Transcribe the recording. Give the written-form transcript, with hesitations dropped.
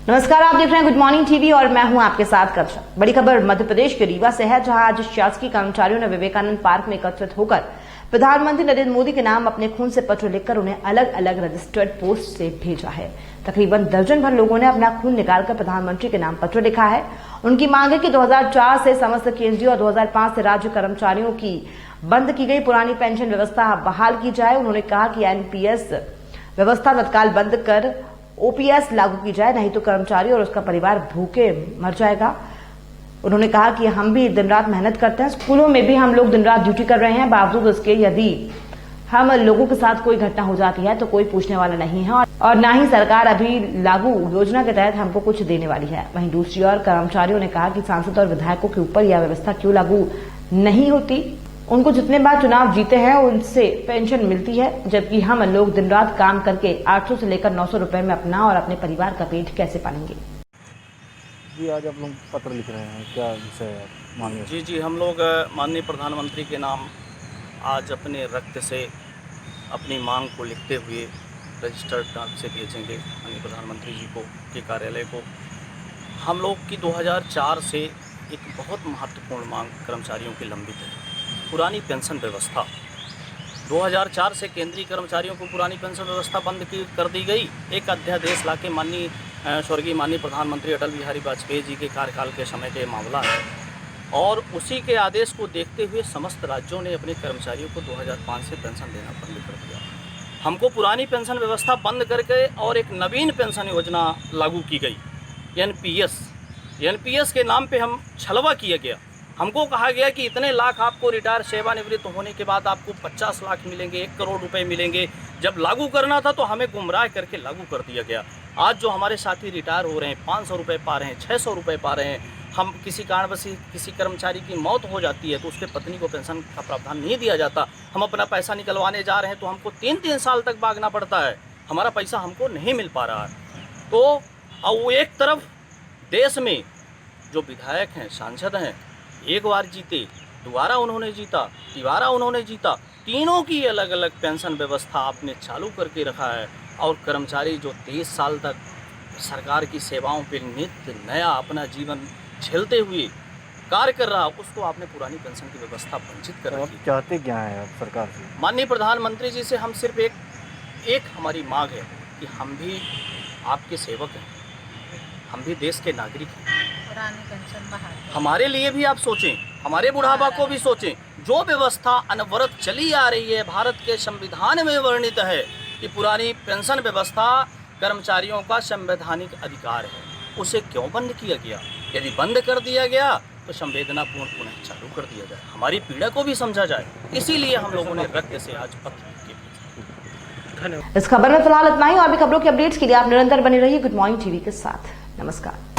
नमस्कार, आप देख रहे हैं गुड मॉर्निंग टीवी और मैं हूं आपके साथ कक्षा। बड़ी खबर मध्य प्रदेश के रीवा से है, जहां आज शासकीय कर्मचारियों ने विवेकानंद पार्क में एकत्रित होकर प्रधानमंत्री नरेंद्र मोदी के नाम अपने खून से पत्र लिखकर उन्हें अलग अलग रजिस्टर्ड पोस्ट से भेजा है। तकरीबन दर्जन भर लोगों ने अपना खून निकालकर प्रधानमंत्री के नाम पत्र लिखा है। उनकी मांग है कि 2004 से समस्त केंद्रीय और 2005 से राज्य कर्मचारियों की बंद की गई पुरानी पेंशन व्यवस्था बहाल की जाए। उन्होंने कहा कि एनपीएस व्यवस्था तत्काल बंद कर ओपीएस लागू की जाए, नहीं तो कर्मचारी और उसका परिवार भूखे मर जाएगा। उन्होंने कहा कि हम भी दिन रात मेहनत करते हैं, स्कूलों में भी हम लोग दिन रात ड्यूटी कर रहे हैं, बावजूद उसके यदि हम लोगों के साथ कोई घटना हो जाती है तो कोई पूछने वाला नहीं है और ना ही सरकार अभी लागू योजना के तहत हमको कुछ देने वाली है। वहीं दूसरी ओर कर्मचारियों ने कहा कि सांसद और विधायकों के ऊपर यह व्यवस्था क्यों लागू नहीं होती। उनको जितने बार चुनाव जीते हैं उनसे पेंशन मिलती है, जबकि हम लोग दिन रात काम करके 800 से लेकर 900 रुपए में अपना और अपने परिवार का पेट कैसे पालेंगे। जी, आज आप लोग पत्र लिख रहे हैं, क्या विषय है माननीय? जी, हम लोग माननीय प्रधानमंत्री के नाम आज अपने रक्त से अपनी मांग को लिखते हुए रजिस्टर्ड डाक से भेजेंगे माननीय प्रधानमंत्री जी को के कार्यालय को। हम लोग की 2004 से एक बहुत महत्वपूर्ण मांग कर्मचारियों की लंबित है, पुरानी पेंशन व्यवस्था। 2004 से केंद्रीय कर्मचारियों को पुरानी पेंशन व्यवस्था बंद कर दी गई। एक अध्यादेश लाके स्वर्गीय माननीय प्रधानमंत्री अटल बिहारी वाजपेयी जी के कार्यकाल के समय का मामला है और उसी के आदेश को देखते हुए समस्त राज्यों ने अपने कर्मचारियों को 2005 से पेंशन देना बंद कर दिया। हमको पुरानी पेंशन व्यवस्था बंद करके और एक नवीन पेंशन योजना लागू की गई, एनपीएस के नाम पे हम छलवा किया गया। हमको कहा गया कि इतने लाख आपको रिटायर सेवानिवृत्त होने के बाद आपको 50 लाख मिलेंगे, 1 करोड़ रुपए मिलेंगे। जब लागू करना था तो हमें गुमराह करके लागू कर दिया गया। आज जो हमारे साथी रिटायर हो रहे हैं, 500 रुपये पा रहे हैं, 600 रुपये पा रहे हैं। हम किसी कारणवश किसी कर्मचारी की मौत हो जाती है तो उसके पत्नी को पेंशन का प्रावधान नहीं दिया जाता। हम अपना पैसा निकलवाने जा रहे हैं तो हमको 3-3 साल तक भागना पड़ता है, हमारा पैसा हमको नहीं मिल पा रहा है। तो वो एक तरफ देश में जो विधायक हैं, सांसद हैं, एक बार जीते, दोबारा उन्होंने जीता, तिबारा उन्होंने जीता, तीनों की अलग अलग पेंशन व्यवस्था आपने चालू करके रखा है। और कर्मचारी जो 23 साल तक सरकार की सेवाओं पे नित्य नया अपना जीवन झेलते हुए कार्य कर रहा, उसको आपने पुरानी पेंशन की व्यवस्था वंचित कर रखी। चाहते क्या है आप सरकार से? माननीय प्रधानमंत्री जी से हम सिर्फ एक हमारी मांग है कि हम भी आपके सेवक हैं, हम भी देश के नागरिक हैं। हमारे लिए भी आप सोचें, हमारे बुढ़ापा को भी सोचें। जो व्यवस्था अनवरत चली आ रही है, भारत के संविधान में वर्णित है कि पुरानी पेंशन व्यवस्था कर्मचारियों का संवैधानिक अधिकार है, उसे क्यों बंद किया गया? यदि बंद कर दिया गया तो संवेदनापूर्ण पुनः चालू कर दिया जाए, हमारी पीड़ा को भी समझा जाए। इसीलिए हम लोगों ने रक्त से आज पत्र लिखे। धन्यवाद। इस खबर में फिलहाल इतना ही। और भी खबरों के अपडेट्स के लिए आप निरंतर बने रहिए गुड मॉर्निंग टीवी के साथ। नमस्कार।